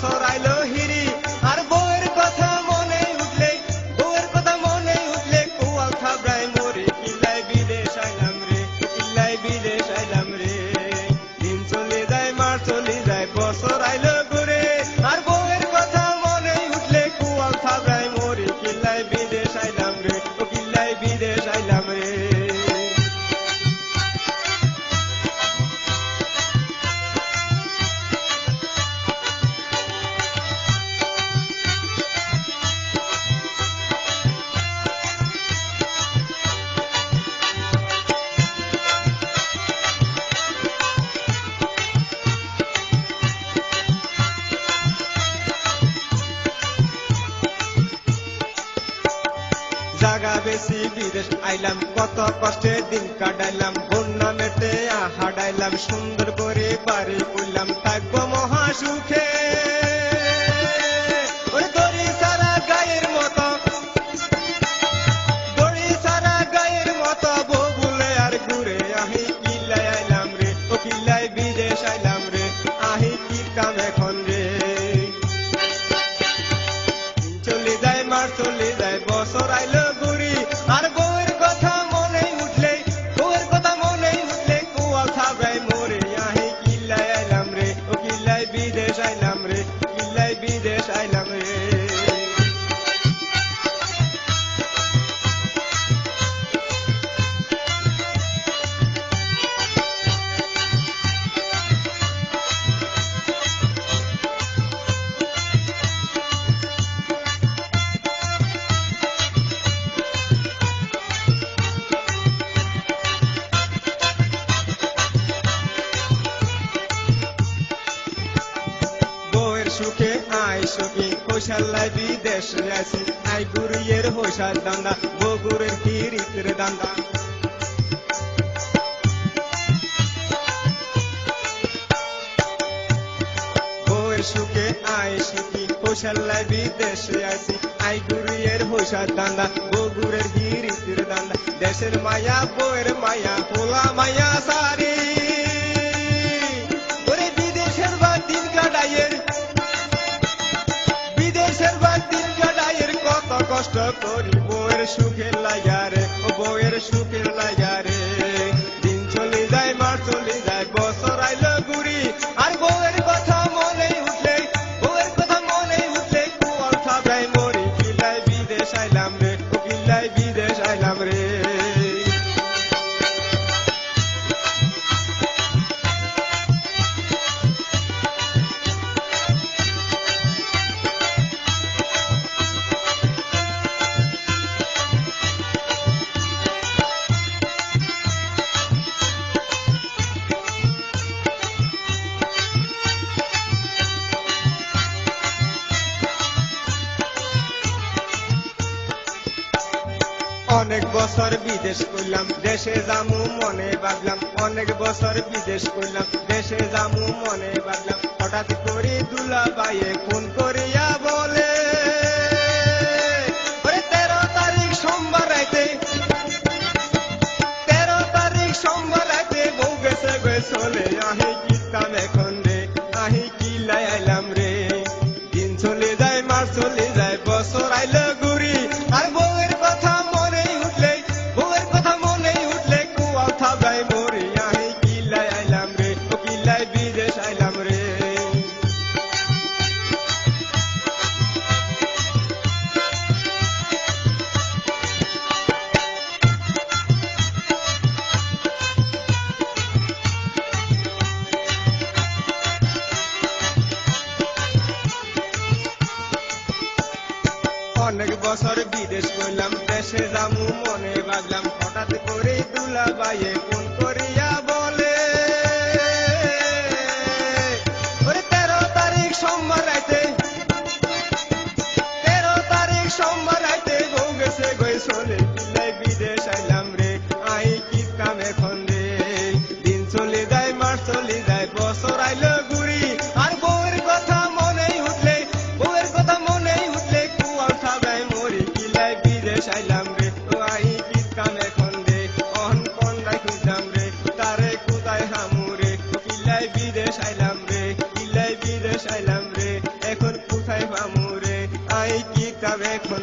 বছর আইলো হিরি আর বউয়ের কথা মনে উঠলে বউয়ের কথা মনে উঠলে কোয়াল থাবড়ায় মরে কিল্লাই বিদেশ আইলাম রে কিল্লাই বিদেশ আইলাম রে দিন চলে যায় মাস চলে যায় বছর আইলো ঘুরে আর বউয়ের কথা মনে উঠলে কোয়াল থাবড়ায় মরে কিল্লাই বিদেশ আইলাম রে কিল্লাই বিদেশ আইলাম রে। জাগা বেশি বিদেশ আইলাম কত কষ্টে দিন কাটাইলাম বন্যা মেটে হাডাইলাম সুন্দর করে বাড়ি করলাম থাকবো মহা সুখে ওই দড়ি সারা গায়ের মতো দড়ি সারা গায়ের মতো বউ বলে আর ঘুরে আহি কিল্লাই আইলাম রে ও কিল্লাই বিদেশ আইলাম রে আহি কি কাম এখন রে চলে যায় মাস চলে যায় বছর আইলো ঘুরি আর বউয়ের কথা মনে উঠলে বউয়ের কথা মনে উঠলে কোয়াল থাবড়ায় মরে আহি কিল্লাই আইলাম রে ও কিল্লাই বিদেশ আইলাম রে কিল্লাই বিদেশ আইলাম রে। সুখে আই সুখী কৈশাল্লাই বিদেশ আসি আই গুরুয়ের হইসার দান্দা বগুরের কিরিতের দান্দা বউয়ের সুখে আই সুখী কৈশাল্লাই বিদেশ আসি আই গুরুয়ের হইসার দান্দা বগুরের কিরিতের দান্দা দেশের মায়া বউয়ের মায়া পোলা মায়া সারি ওরে বিদেশের বা দিন কাটাইয়ের কত কষ্ট করি বউয়ের সুখের লাগা রে ও বউয়ের সুখের লাগা রে দিন চলে যায় মাস চলে যায় বছর আইলো ঘুরি আর বউয়ের কথা মনে উঠলে বউয়ের কথা মনে উঠলে কোয়াল থাবড়ায় মরি কিল্লাই বিদেশ আইলাম রে ও কিল্লাই বিদেশ আইলাম রে। অনেক বছর বিদেশ করলাম দেশে যামু মনে ভাবলাম অনেক বছর বিদেশ করলাম দেশে যামু মনে ভাবলাম হঠাৎ করে দুলা বাইয়ে ফোন করিয়া বলে 13 তারিখ সোমবার রাইতে 13 তারিখ সোমবার রাইতে বউ গেছে চলে আহি কি কাম এখন রে আহি কিল্লাই আইলাম রে দিন চলে যায় মাস চলে যায় বছর আইলো ঘুরি আর বউয়ের কথা মনে উঠলে বউয়ের কথা মনে উঠলে কোয়াল থাবড়ায় মরে আহি কিল্লাই আইলাম রে ও কিল্লাই বিদেশ আইলাম রে। অনেক বছর বিদেশ করলাম দেশে যামু মনে ভাবলাম হঠাৎ করে দুলা বাইয়ে ফোন করিয়া বলে 13 তারিখ সোমবার রাইতে 13 তারিখ সোমবার রাইতে বউ গেছে চলে কিল্লাই বিদেশ আইলাম রে আই কি কাম এখন রে দিন চলে যায় মাস চলে যায় বছর আইলো ঘুরি আর বউয়ের কথা মনে উঠলে বউয়ের কথা মনে উঠলে কোয়াল থাবড়ায় মরি কিল্লাই বিদেশ আইলাম রে ও আই কি কাম এখন রে অহন কন্ডাই খুঁজলাম রে তারে কোথায় হামু রে কিল্লাই বিদেশ আইলাম রে কিল্লাই বিদেশ আইলাম রে। কিতাব এখন